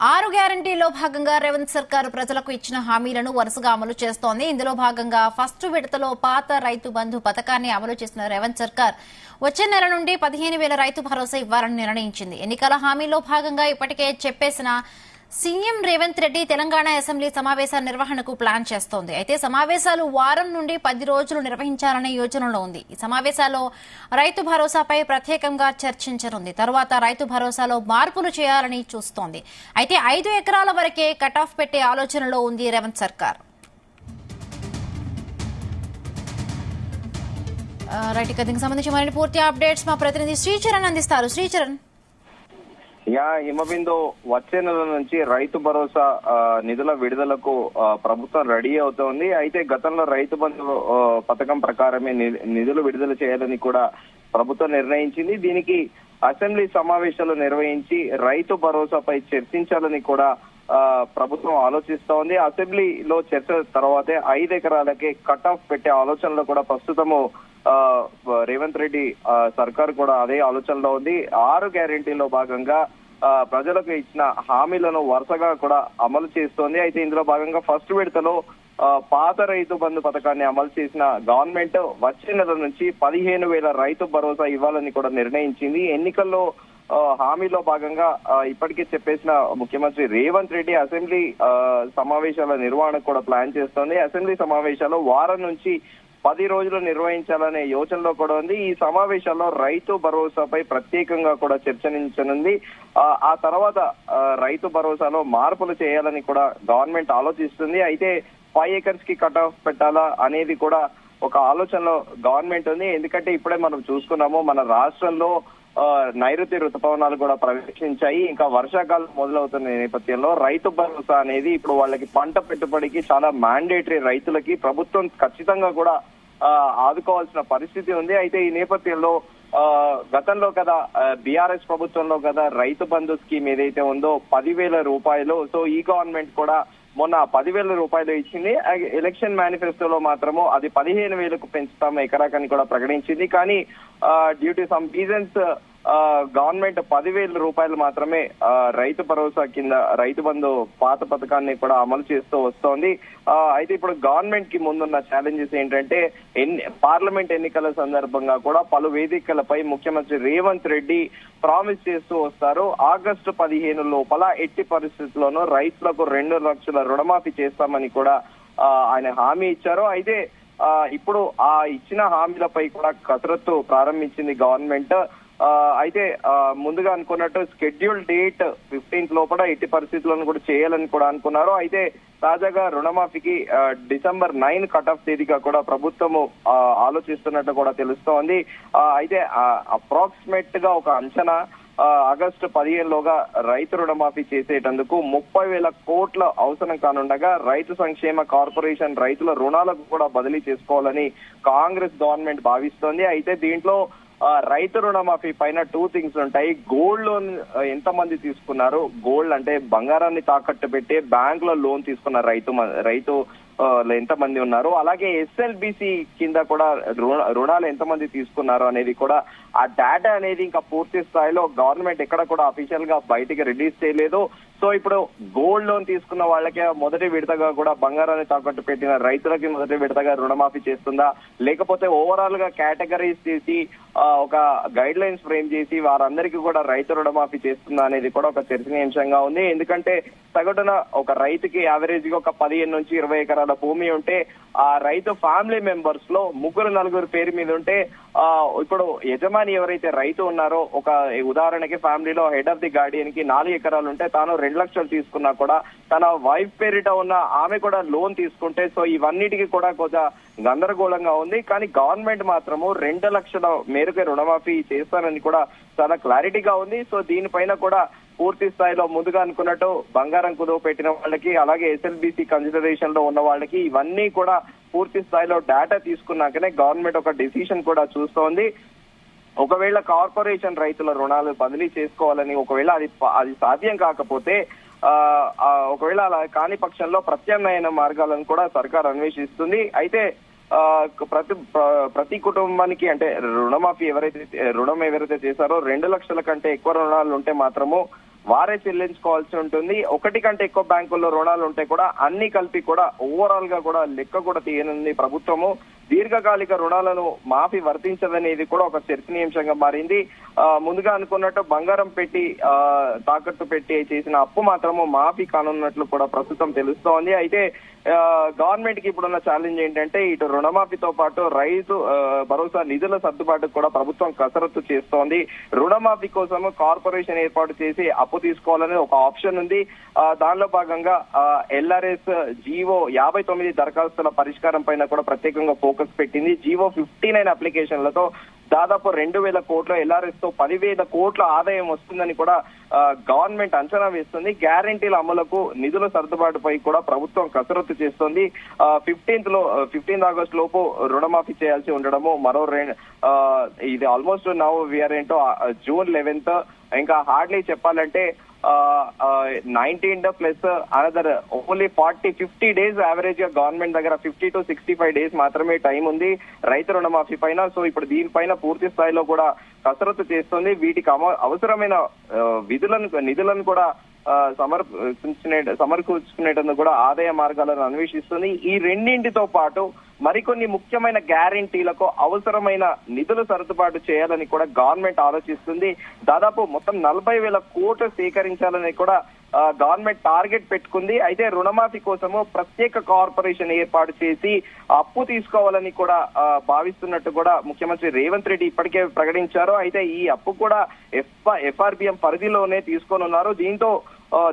ఆరు గ్యారంటీలో భాగంగా రేవంత్ సర్కారు ప్రజలకు ఇచ్చిన హామీలను వరుసగా అమలు చేస్తోంది. ఇందులో భాగంగా ఫస్ట్ విడతలో పాత రైతు బంధు పథకాన్ని అమలు చేసిన రేవంత్ సర్కార్ వచ్చే నెల నుండి 15,000 రైతు భరోసా ఇవ్వాలని నిర్ణయించింది. ఎన్నికల హామీలో భాగంగా ఇప్పటికే చెప్పేసిన సీఎం రేవంత్ రెడ్డి తెలంగాణ అసెంబ్లీ సమావేశాల నిర్వహణకు ప్లాన్ చేస్తోంది. అయితే సమావేశాలు వారం నుండి 10 రోజులు నిర్వహించాలనే యోచనలో ఉంది. ఈ సమావేశాల్లో రైతు భరోసాపై ప్రత్యేకంగా చర్చించనుంది. తరువాత రైతు భరోసాలో మార్పులు చేయాలని చూస్తోంది. అయితే 5 ఎకరాల వరకే కట్ ఆఫ్ పెట్టే ఆలోచనలో ఉంది రేవంత్ సర్కార్. రైట్, దీనికి సంబంధించి మరిన్ని పూర్తి అప్డేట్స్ మా ప్రతినిధి శ్రీచరణ్ అందిస్తారు. శ్రీచరణ్. హిమబిందు, వచ్చే నెల నుంచి రైతు భరోసా నిధుల విడుదలకు ప్రభుత్వం రెడీ అవుతోంది. అయితే గతంలో రైతు బంధు పథకం ప్రకారమే నిధులు విడుదల చేయాలని కూడా ప్రభుత్వం నిర్ణయించింది. దీనికి అసెంబ్లీ సమావేశాలు నిర్వహించి రైతు భరోసాపై చర్చించాలని కూడా ప్రభుత్వం ఆలోచిస్తోంది. అసెంబ్లీలో చర్చ తర్వాతే 5 ఎకరాలకే కట్ ఆఫ్ పెట్టే ఆలోచనలో కూడా ప్రస్తుతము రేవంత్ రెడ్డి సర్కార్ కూడా అదే ఆలోచనలో ఉంది. 6 గ్యారెంటీలో భాగంగా ప్రజలకు ఇచ్చిన హామీలను వరుసగా కూడా అమలు చేస్తోంది. అయితే ఇందులో భాగంగా ఫస్ట్ విడతలో పాత రైతు బంధు పథకాన్ని అమలు చేసిన గవర్నమెంట్ వచ్చే నెల నుంచి 15,000 రైతు భరోసా ఇవ్వాలని కూడా నిర్ణయించింది. ఎన్నికల్లో హామీలో భాగంగా ఇప్పటికే చెప్పేసిన ముఖ్యమంత్రి రేవంత్ రెడ్డి అసెంబ్లీ సమావేశాల నిర్వహణకు కూడా ప్లాన్ చేస్తోంది. అసెంబ్లీ సమావేశాలు వారం నుంచి 10 రోజులు నిర్వహించాలనే యోచనలో కూడా ఉంది. ఈ సమావేశాల్లో రైతు భరోసాపై ప్రత్యేకంగా కూడా చర్చించనుంది. ఆ తర్వాత రైతు భరోసాలో మార్పులు చేయాలని కూడా గవర్నమెంట్ ఆలోచిస్తుంది. అయితే 5 acres కి కట్ ఆఫ్ పెట్టాలా అనేది కూడా ఒక ఆలోచనలో గవర్నమెంట్ ఉంది. ఎందుకంటే ఇప్పుడే మనం చూసుకున్నాము, మన రాష్ట్రంలో నైరుతి రుతుపవనాలు కూడా ప్రవేశించాయి. ఇంకా వర్షాకాలం మొదలవుతున్న నేపథ్యంలో రైతు భరోసా అనేది ఇప్పుడు వాళ్ళకి పంట పెట్టుబడికి చాలా మ్యాండేటరీ. రైతులకి ప్రభుత్వం ఖచ్చితంగా కూడా ఆదుకోవాల్సిన పరిస్థితి ఉంది. అయితే ఈ నేపథ్యంలో గతంలో కదా బీఆర్ఎస్ ప్రభుత్వంలో కదా రైతు బంధు స్కీమ్ ఏదైతే ఉందో 10,000 రూపాయలు. సో ఈ గవర్నమెంట్ కూడా మొన్న 10,000 రూపాయలు ఇచ్చింది. ఎలక్షన్ మేనిఫెస్టోలో మాత్రము అది 15,000కు పెంచుతాము ఎకరాకని కూడా ప్రకటించింది. కానీ due to some reasons government 10,000 రూపాయలు మాత్రమే రైతు భరోసా కింద రైతు బంధు పాత పథకాన్ని కూడా అమలు చేస్తూ వస్తోంది. అయితే ఇప్పుడు గవర్నమెంట్ కి ముందున్న ఛాలెంజెస్ ఏంటంటే పార్లమెంట్ ఎన్నికల సందర్భంగా కూడా పలు వేదికలపై ముఖ్యమంత్రి రేవంత్ రెడ్డి ప్రామిస్ చేస్తూ వస్తారు. ఆగస్టు 15 లోపల ఎట్టి పరిస్థితుల్లోనూ రైతులకు 2 లక్షల రుణమాఫీ చేస్తామని కూడా ఆయన హామీ ఇచ్చారు. అయితే ఇప్పుడు ఆ ఇచ్చిన హామీలపై కూడా కసరత్తు ప్రారంభించింది గవర్నమెంట్. అయితే ముందుగా అనుకున్నట్టు షెడ్యూల్ డేట్ 15th లోపల ఎట్టి పరిస్థితులను కూడా చేయాలని కూడా అనుకున్నారు. అయితే తాజాగా రుణమాఫీకి December 9 కట్ ఆఫ్ తేదీగా కూడా ప్రభుత్వము ఆలోచిస్తున్నట్టు కూడా తెలుస్తోంది. అయితే అప్రాక్సిమేట్ గా ఒక అంచనా ఆగస్టు 15 లోగా రైతు రుణమాఫీ చేసేటందుకు 30,000 కోట్ల అవసరం కానుండగా రైతు సంక్షేమ కార్పొరేషన్ రైతుల రుణాలకు కూడా బదిలీ చేసుకోవాలని కాంగ్రెస్ గవర్నమెంట్ భావిస్తోంది. అయితే దీంట్లో రైతు రుణమాఫీ పైన 2 things ఉంటాయి. గోల్డ్ లోన్ ఎంతమంది తీసుకున్నారు, గోల్డ్ అంటే బంగారాన్ని తాకట్టు పెట్టి బ్యాంక్ లో లోన్ తీసుకున్న రైతు ఎంతమంది ఉన్నారు, అలాగే ఎస్ఎల్బిసి కింద కూడా రుణాలు ఎంతమంది తీసుకున్నారు అనేది కూడా ఆ డేటా అనేది ఇంకా పూర్తి స్థాయిలో గవర్నమెంట్ ఎక్కడ కూడా అఫీషియల్ గా బయటికి రిలీజ్ చేయలేదు. సో ఇప్పుడు గోల్డ్ లోన్ తీసుకున్న వాళ్ళకే మొదటి విడతగా కూడా బంగారాన్ని తాకట్టు పెట్టిన రైతులకి మొదటి విడతగా రుణమాఫీ చేస్తుందా, లేకపోతే ఓవరాల్ గా కేటగిరీస్ చేసి ఒక గైడ్ లైన్స్ ఫ్రేమ్ చేసి వారందరికీ కూడా రైతు రుణమాఫీ చేస్తుందా అనేది కూడా ఒక చర్చనీయాంశంగా ఉంది. ఎందుకంటే సగటున ఒక రైతుకి యావరేజ్ గా ఒక 15 నుంచి 20 ఎకరాల భూమి ఉంటే ఆ రైతు ఫ్యామిలీ మెంబర్స్ లో 3-4 పేరు మీద ఉంటే ఇప్పుడు యజమాని ఎవరైతే రైతు ఉన్నారో, ఒక ఉదాహరణకి ఫ్యామిలీలో హెడ్ ఆఫ్ ది గార్డియన్ కి 4 ఎకరాలు ఉంటే తాను 2 లక్షలు తీసుకున్నా కూడా తన వైఫ్ పేరిట ఉన్న ఆమె కూడా లోన్ తీసుకుంటే, సో ఇవన్నిటికీ కూడా కొంచెం గందరగోళంగా ఉంది. కానీ గవర్నమెంట్ మాత్రము 2 లక్షల మేరకు రుణమాఫీ చేస్తానని కూడా చాలా క్లారిటీగా ఉంది. సో దీనిపైన కూడా పూర్తి స్థాయిలో ముందుగా అనుకున్నట్టు బంగారం కుదువ పెట్టిన వాళ్ళకి, అలాగే ఎస్ఎల్బిసి కన్సిడరేషన్ లో ఉన్న వాళ్ళకి ఇవన్నీ కూడా పూర్తి స్థాయిలో డేటా తీసుకున్నాకనే గవర్నమెంట్ ఒక డిసిషన్ కూడా చూస్తోంది. ఒకవేళ కార్పొరేషన్ రైతుల రుణాలు బదిలీ చేసుకోవాలని ఒకవేళ అది సాధ్యం కాకపోతే ఒకవేళ అలా కాని పక్షంలో ప్రత్యామ్నాయ మార్గాలను కూడా సర్కార్ అన్వేషిస్తుంది. అయితే ప్రతి కుటుంబానికి అంటే రుణం ఎవరైతే చేశారో 2 లక్షల కంటే ఎక్కువ రుణాలు ఉంటే మాత్రము వారే చెల్లించుకోవాల్సి ఉంటుంది. ఒకటి కంటే ఎక్కువ బ్యాంకుల్లో రుణాలు ఉంటే కూడా అన్ని కలిపి కూడా ఓవరాల్ గా కూడా లెక్క కూడా తీయనుంది ప్రభుత్వము. దీర్ఘకాలిక రుణాలను మాఫీ వర్తించదనేది కూడా ఒక చర్చనీయాంశంగా మారింది. ముందుగా అనుకున్నట్టు బంగారం పెట్టి తాకట్టు పెట్టి చేసిన అప్పు మాత్రము మాఫీ కానున్నట్లు కూడా ప్రస్తుతం తెలుస్తోంది. అయితే గవర్నమెంట్ కి ఇప్పుడున్న ఛాలెంజ్ ఏంటంటే ఇటు రుణమాఫీతో పాటు రైతు భరోసా నిధుల సర్దుబాటుకు కూడా ప్రభుత్వం కసరత్తు చేస్తోంది. రుణమాఫీ కోసం కార్పొరేషన్ ఏర్పాటు చేసి అప్పు తీసుకోవాలని ఒక ఆప్షన్ ఉంది. దానిలో భాగంగా LRS జీవో 59 దరఖాస్తుల పరిష్కారం పైన కూడా ప్రత్యేకంగా ఫోకస్ పెట్టింది. జీవో 59 అప్లికేషన్లతో దాదాపు 2,000 కోట్ల LRS తో 10,000 కోట్ల ఆదాయం వస్తుందని కూడా గవర్నమెంట్ అంచనా వేస్తుంది. గ్యారంటీల అమలుకు నిధుల సర్దుబాటుపై కూడా ప్రభుత్వం కసరత్తు చేస్తోంది. 15 ఆగస్టు లోపు రుణమాఫీ చేయాల్సి ఉండడము మరో ఇది ఆల్మోస్ట్ నౌ వీఆర్ ఏంటో జూన్ 11th. ఇంకా హార్డ్లీ చెప్పాలంటే 19 plus another only 40-50 days average గా గవర్నమెంట్ దగ్గర 50 to 65 డేస్ మాత్రమే టైం ఉంది రైతు రుణమాఫీ పైన. సో ఇప్పుడు దీనిపైన పూర్తి స్థాయిలో కూడా కసరత్తు చేస్తుంది. వీటికి అవసరమైన నిధులను కూడా సమకూర్చుకునేటందుకు కూడా ఆదాయ మార్గాలను అన్వేషిస్తుంది. ఈ రెండింటితో పాటు మరికొన్ని ముఖ్యమైన గ్యారంటీలకు అవసరమైన నిధులు సర్దుబాటు చేయాలని కూడా గవర్నమెంట్ ఆలోచిస్తుంది. దాదాపు మొత్తం 40,000 కోట్లు సేకరించాలని కూడా గవర్నమెంట్ టార్గెట్ పెట్టుకుంది. అయితే రుణమాఫీ కోసము ప్రత్యేక కార్పొరేషన్ ఏర్పాటు చేసి అప్పు తీసుకోవాలని కూడా భావిస్తున్నట్టు కూడా ముఖ్యమంత్రి రేవంత్ రెడ్డి ఇప్పటికే ప్రకటించారు. అయితే ఈ అప్పు కూడా FRBM పరిధిలోనే తీసుకోనున్నారు.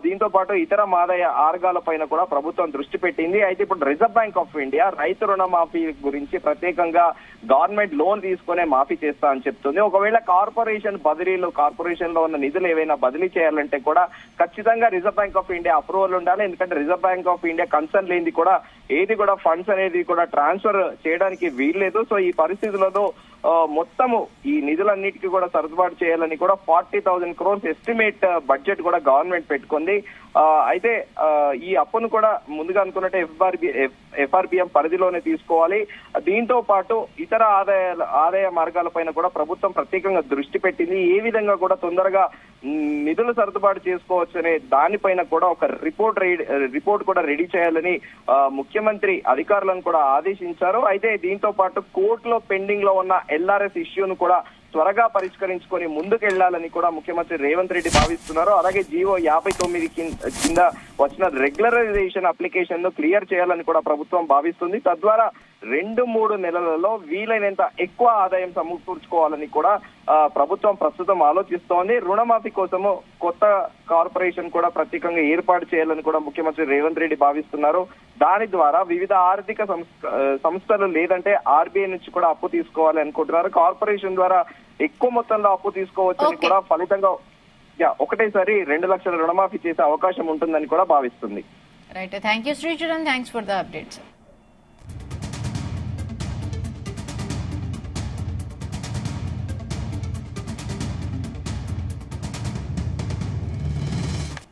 దీంతో పాటు ఇతర ఆదాయ మార్గాల పైన కూడా ప్రభుత్వం దృష్టి పెట్టింది. అయితే ఇప్పుడు రిజర్వ్ బ్యాంక్ ఆఫ్ ఇండియా రైతు రుణమాఫీ గురించి ప్రత్యేకంగా గవర్నమెంట్ లోన్ తీసుకునే మాఫీ చేస్తా అని చెప్తుంది. ఒకవేళ కార్పొరేషన్ లో ఉన్న నిధులు ఏవైనా బదిలీ చేయాలంటే కూడా ఖచ్చితంగా reserve bank of India approval ఉండాలి. ఎందుకంటే reserve bank of India concern లేనిది కూడా ఏది కూడా ఫండ్స్ అనేది కూడా ట్రాన్స్ఫర్ చేయడానికి వీల్లేదు. సో ఈ పరిస్థితులలో మొత్తము ఈ నిధులన్నిటికీ కూడా సర్దుబాటు చేయాలని కూడా 40,000 crores ఎస్టిమేట్ బడ్జెట్ కూడా గవర్నమెంట్ పెట్టుకుంది. అయితే ఈ అప్పును కూడా ముందుగా అనుకున్నట్టే FRBM పరిధిలోనే తీసుకోవాలి. దీంతో పాటు ఇతర ఆదాయ మార్గాల పైన కూడా ప్రభుత్వం ప్రత్యేకంగా దృష్టి పెట్టింది. ఏ విధంగా కూడా తొందరగా నిధులు సర్దుబాటు చేసుకోవచ్చు అనే దానిపైన కూడా ఒక రిపోర్ట్ కూడా రెడీ చేయాలని ముఖ్యమంత్రి అధికారులను కూడా ఆదేశించారు. అయితే దీంతో పాటు కోర్టులో పెండింగ్ లో ఉన్న LRS ఇష్యూను కూడా త్వరగా పరిష్కరించుకొని ముందుకెళ్లాలని కూడా ముఖ్యమంత్రి రేవంత్ రెడ్డి భావిస్తున్నారు. అలాగే జీవో 59 కింద వచ్చిన రెగ్యులరైజేషన్ అప్లికేషన్ ను క్లియర్ చేయాలని కూడా ప్రభుత్వం భావిస్తుంది. తద్వారా 2-3 నెలలలో వీలైనంత ఎక్కువ ఆదాయం సమకూర్చుకోవాలని కూడా ప్రభుత్వం ప్రస్తుతం ఆలోచిస్తోంది. రుణమాఫీ కోసము కొత్త కార్పొరేషన్ కూడా ప్రత్యేకంగా ఏర్పాటు చేయాలని కూడా ముఖ్యమంత్రి రేవంత్ రెడ్డి భావిస్తున్నారు. దాని ద్వారా వివిధ ఆర్థిక సంస్థలు లేదంటే RBI నుంచి కూడా అప్పు తీసుకోవాలి అనుకుంటున్నారు. కార్పొరేషన్ ద్వారా ఎక్కువ మొత్తంలో అప్పు తీసుకోవచ్చని కూడా ఫలితంగా ఒకటేసారి 2 లక్షల రుణమాఫీ చేసే అవకాశం ఉంటుందని కూడా భావిస్తుంది. Right, thank you Sricharan, thanks for the updates.